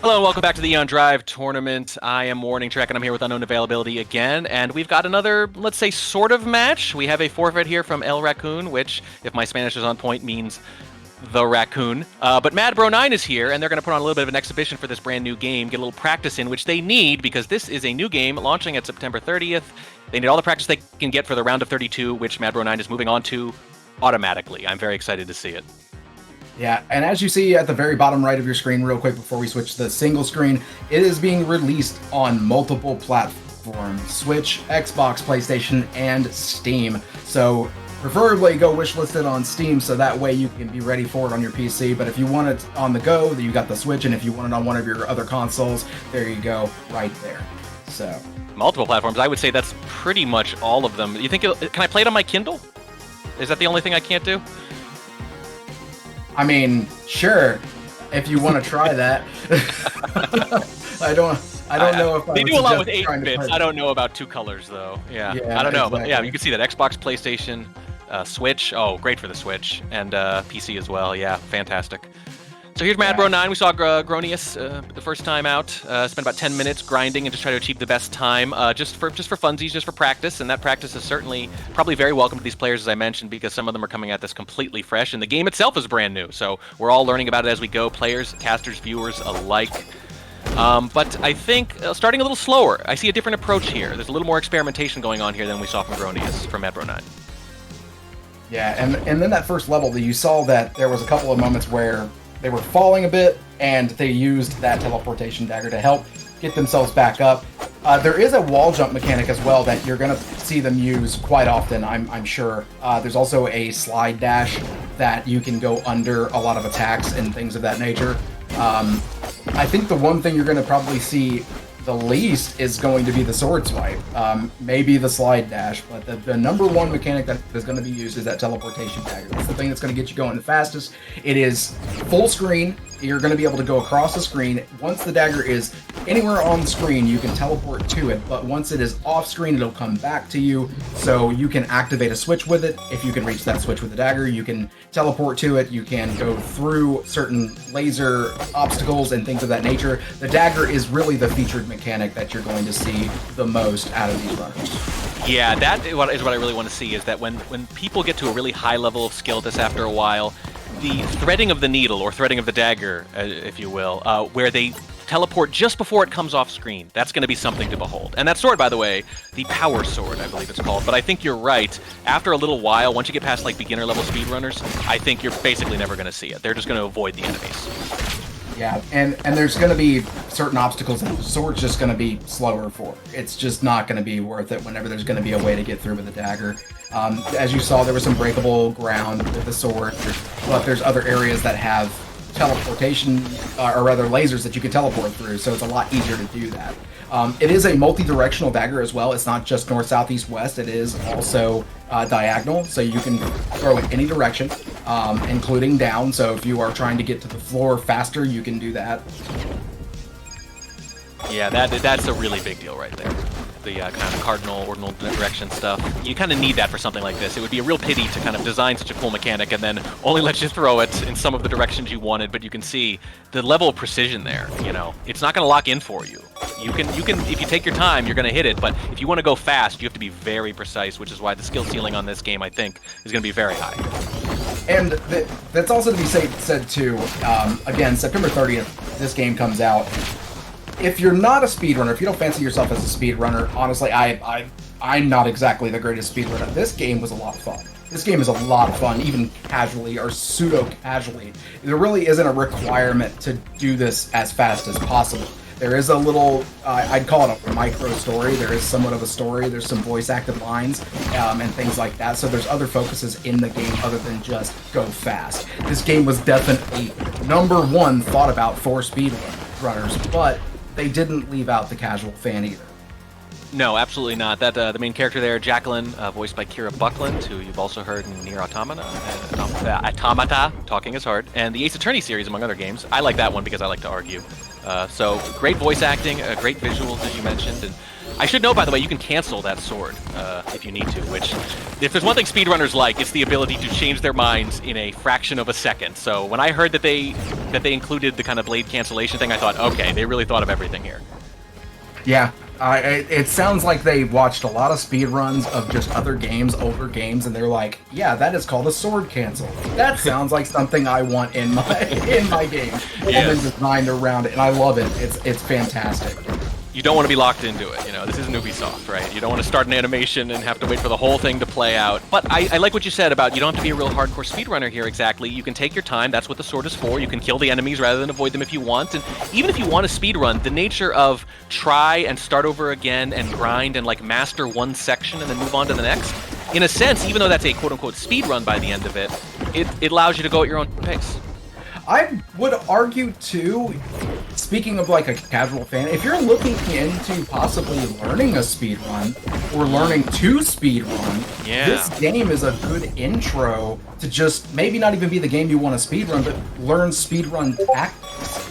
Hello and welcome back to the Aeon Drive tournament. I am Warning Trek and I'm here with Unknown Availability again, and we've got another, let's say, sort of match. We have a forfeit here from Elracoon, which, if my Spanish is on point, means the raccoon. But Madbronine is here, and they're going to put on a little bit of an exhibition for this brand new game, get a little practice in, which they need because this is a new game launching at September 30th. They need all the practice they can get for the round of 32, which Madbronine is moving on to automatically. I'm very excited to see it. Yeah, and as you see at the very bottom right of your screen, real quick before we switch to the single screen, it is being released on multiple platforms: Switch, Xbox, PlayStation, and Steam. So preferably go wishlist it on Steam so that way you can be ready for it on your PC. But if you want it on the go, then you got the Switch, and if you want it on one of your other consoles, there you go, right there. So multiple platforms. I would say that's pretty much all of them. You think can I play it on my Kindle? Is that the only thing I can't do? I mean, sure, if you want to try that. I don't know if they do a lot with 8 bits. I don't know about 2 colors though. Yeah, I don't know, exactly. But yeah, you can see that Xbox, PlayStation, Switch. Oh, great for the Switch, and PC as well. Yeah, fantastic. So here's Madbronine. We saw Gronius the first time out. Spent about 10 minutes grinding and just try to achieve the best time, just for funsies, just for practice. And that practice is certainly probably very welcome to these players, as I mentioned, because some of them are coming at this completely fresh, and the game itself is brand new. So we're all learning about it as we go, players, casters, viewers alike. But I think starting a little slower. I see a different approach here. There's a little more experimentation going on here than we saw from Gronius from Madbronine. Yeah, and then that first level, you saw that there was a couple of moments where they were falling a bit, and they used that teleportation dagger to help get themselves back up. There is a wall jump mechanic as well that you're going to see them use quite often, I'm sure. There's also a slide dash that you can go under a lot of attacks and things of that nature. I think the one thing you're going to probably see the least is going to be the sword swipe, maybe the slide dash, but the number one mechanic that is going to be used is that teleportation dagger. That's the thing that's going to get you going the fastest. It is full screen. You're going to be able to go across the screen. Once the dagger is anywhere on the screen, you can teleport to it, but once it is off screen, it'll come back to you, so you can activate a switch with it. If you can reach that switch with the dagger, you can teleport to it. You can go through certain laser obstacles and things of that nature. The dagger is really the featured mechanic that you're going to see the most out of these runners. Yeah, that is what I really want to see, is that when people get to a really high level of skill this after a while, the threading of the needle, or threading of the dagger, if you will, where they teleport just before it comes off screen, that's going to be something to behold. And that sword, by the way, the power sword, I believe it's called, but I think you're right. After a little while, once you get past like beginner level speedrunners, I think you're basically never going to see it. They're just going to avoid the enemies. Yeah, and there's going to be certain obstacles that the sword's just going to be slower for. It's just not going to be worth it whenever there's going to be a way to get through with a dagger. As you saw, there was some breakable ground with the sword, but there's other areas that have teleportation, or rather lasers that you can teleport through, so it's a lot easier to do that. It is a multi-directional dagger as well. It's not just north, south, east, west. It is also diagonal, so you can throw it any direction, including down. So if you are trying to get to the floor faster, you can do that. Yeah, that's a really big deal right there. The kind of cardinal, ordinal direction stuff. You kind of need that for something like this. It would be a real pity to kind of design such a cool mechanic and then only let you throw it in some of the directions you wanted, but you can see the level of precision there, you know. It's not going to lock in for you. You can, if you take your time, you're going to hit it, but if you want to go fast, you have to be very precise, which is why the skill ceiling on this game, I think, is going to be very high. And that's also to be said too, again, September 30th, this game comes out. If you're not a speedrunner, if you don't fancy yourself as a speedrunner, honestly, I'm not exactly the greatest speedrunner. This game was a lot of fun. This game is a lot of fun, even casually or pseudo-casually. There really isn't a requirement to do this as fast as possible. There is a little, I'd call it a micro story. There is somewhat of a story. There's some voice-acted lines and things like that. So there's other focuses in the game other than just go fast. This game was definitely number one thought about for speedrunners, but they didn't leave out the casual fan either. No, absolutely not. That the main character there, Jacqueline, voiced by Kira Buckland, who you've also heard in Nier Automata, Talking is Hard, and the Ace Attorney series, among other games. I like that one because I like to argue. So great voice acting, great visuals, as you mentioned, and I should know, by the way, you can cancel that sword if you need to, which, if there's one thing speedrunners like, it's the ability to change their minds in a fraction of a second. So when I heard that because that they included the kind of blade cancellation thing, I thought, okay, they really thought of everything here. Yeah, it sounds like they watched a lot of speedruns of just other games, older games, and they're like, yeah, that is called a sword cancel. That sounds like something I want in my game. And then designed around it, and I love it. It's fantastic. You don't want to be locked into it, you know, this isn't Ubisoft, right? You don't want to start an animation and have to wait for the whole thing to play out. But I like what you said about you don't have to be a real hardcore speedrunner here exactly. You can take your time, that's what the sword is for. You can kill the enemies rather than avoid them if you want. And even if you want to speedrun, the nature of try and start over again and grind and like master one section and then move on to the next, in a sense, even though that's a quote-unquote speedrun by the end of it, it allows you to go at your own pace. I would argue, too, speaking of like a casual fan, if you're looking into possibly learning a speedrun or learning to speedrun, this game is a good intro to just maybe not even be the game you want to speedrun, but learn speedrun tactics.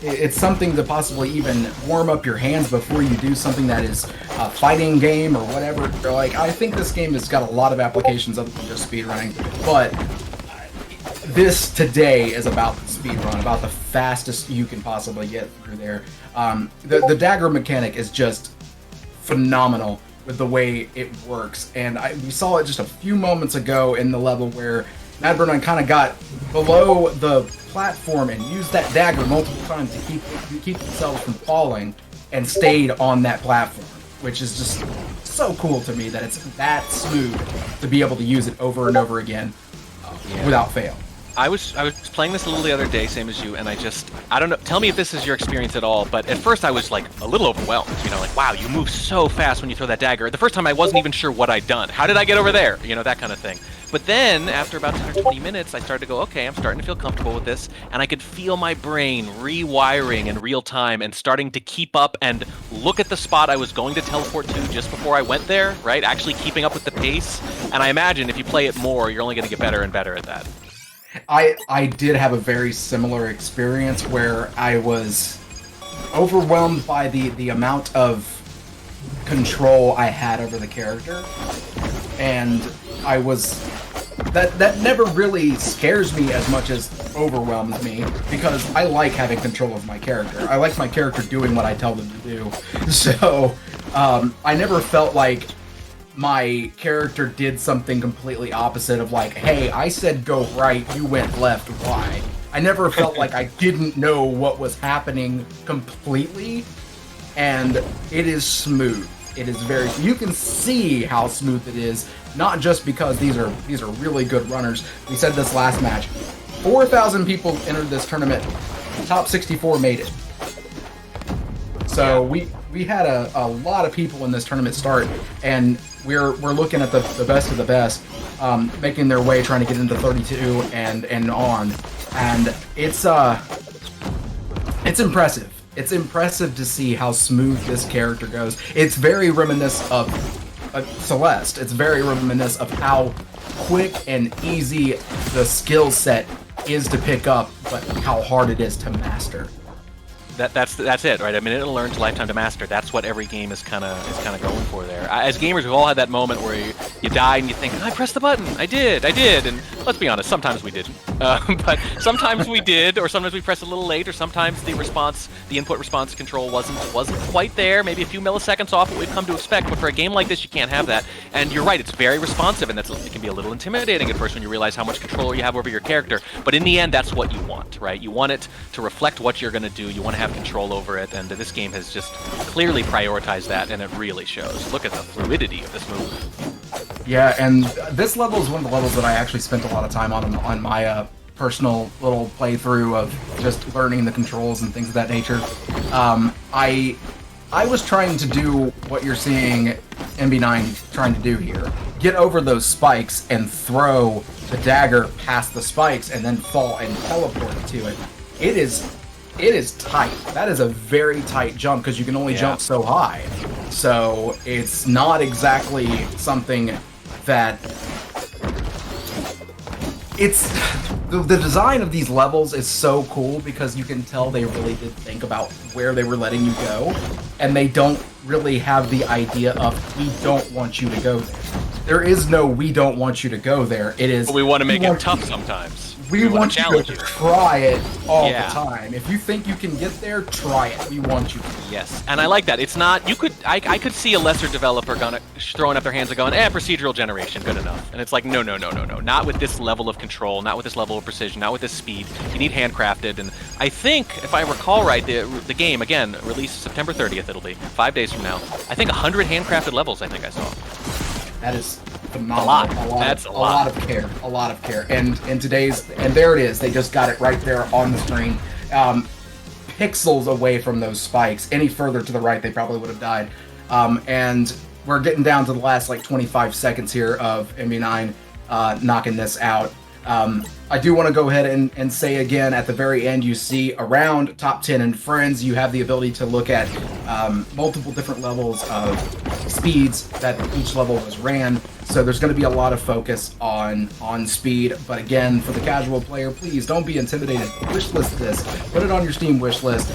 It's something to possibly even warm up your hands before you do something that is a fighting game or whatever. Like, I think this game has got a lot of applications other than just speedrunning, but this today is about the speedrun, about the fastest you can possibly get through there. The dagger mechanic is just phenomenal with the way it works, and we saw it just a few moments ago in the level where Madbronine kind of got below the platform and used that dagger multiple times to keep themselves from falling and stayed on that platform, which is just so cool to me that it's that smooth to be able to use it over and over again without fail. I was playing this a little the other day, same as you, and I don't know, tell me if this is your experience at all, but at first I was like a little overwhelmed, you know, like, wow, you move so fast when you throw that dagger. The first time I wasn't even sure what I'd done. How did I get over there? You know, that kind of thing. But then, after about 10 or 20 minutes, I started to go, okay, I'm starting to feel comfortable with this, and I could feel my brain rewiring in real time and starting to keep up and look at the spot I was going to teleport to just before I went there, right? Actually keeping up with the pace. And I imagine if you play it more, you're only going to get better and better at that. I did have a very similar experience where I was overwhelmed by the amount of control I had over the character, and I was that never really scares me as much as overwhelms me, because I like having control of my character. I like my character doing what I tell them to do. So I never felt like my character did something completely opposite of like, hey, I said go right, you went left, why? I never felt like I didn't know what was happening completely, and it is smooth. It is very, you can see how smooth it is, not just because these are really good runners. We said this last match, 4,000 people entered this tournament, top 64 made it. So we had a lot of people in this tournament start, and we're looking at the best of the best, making their way, trying to get into 32 and on, and it's impressive. It's impressive to see how smooth this character goes. It's very reminiscent of Celeste. It's very reminiscent of how quick and easy the skill set is to pick up, but how hard it is to master. That's it, right? I mean, it'll learn to lifetime to master. That's what every game is kind of going for there. As gamers, we've all had that moment where you die and you think, I pressed the button, I did, and let's be honest, sometimes we didn't. But sometimes we did, or sometimes we pressed a little late, or sometimes the input response control wasn't quite there, maybe a few milliseconds off what we've come to expect. But for a game like this, you can't have that. And you're right, it's very responsive, and it can be a little intimidating at first when you realize how much control you have over your character. But in the end, that's what you want, right? You want it to reflect what you're going to do. You want to have control over it, and this game has just clearly prioritized that, and it really shows. Look at the fluidity of this movement. Yeah, and this level is one of the levels that I actually spent a lot of time on my personal little playthrough of just learning the controls and things of that nature. I was trying to do what you're seeing MB9 trying to do here. Get over those spikes and throw the dagger past the spikes and then fall and teleport to it. It is tight. That is a very tight jump because you can only jump so high. So it's not exactly something that... It's... The design of these levels is so cool because you can tell they really did think about where they were letting you go, and they don't really have the idea of, we don't want you to go there. There is no we don't want you to go there. It is... But we want to make it tough sometimes. We want you challenge to try it all Yeah. the time. If you think you can get there, try it. We want you to. Yes, and I like that. It's not. I could see a lesser developer throwing up their hands and going, procedural generation, good enough. And it's like, no. Not with this level of control, not with this level of precision, not with this speed. You need handcrafted. And I think, if I recall right, the game, again, released September 30th, it'll be 5 days from now. I think 100 handcrafted levels, I think I saw. That is phenomenal. A lot. That's a lot of care. A lot of care. And there it is. They just got it right there on the screen. Pixels away from those spikes. Any further to the right, they probably would have died. And we're getting down to the last 25 seconds here of MB9 knocking this out. I do want to go ahead and say again, at the very end, you see around top 10 and friends, you have the ability to look at multiple different levels of speeds that each level was ran. So there's going to be a lot of focus on speed. But again, for the casual player, please don't be intimidated. Wishlist this. Put it on your Steam wishlist.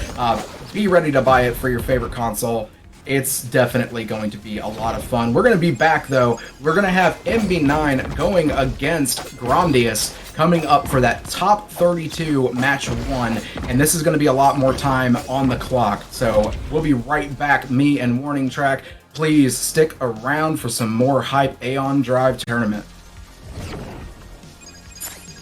Be ready to buy it for your favorite console. It's definitely going to be a lot of fun. We're going to be back, though. We're going to have MB9 going against Grandius coming up for that top 32 match 1. And this is going to be a lot more time on the clock. So we'll be right back, me and Warning Track. Please stick around for some more hype Aeon Drive tournament.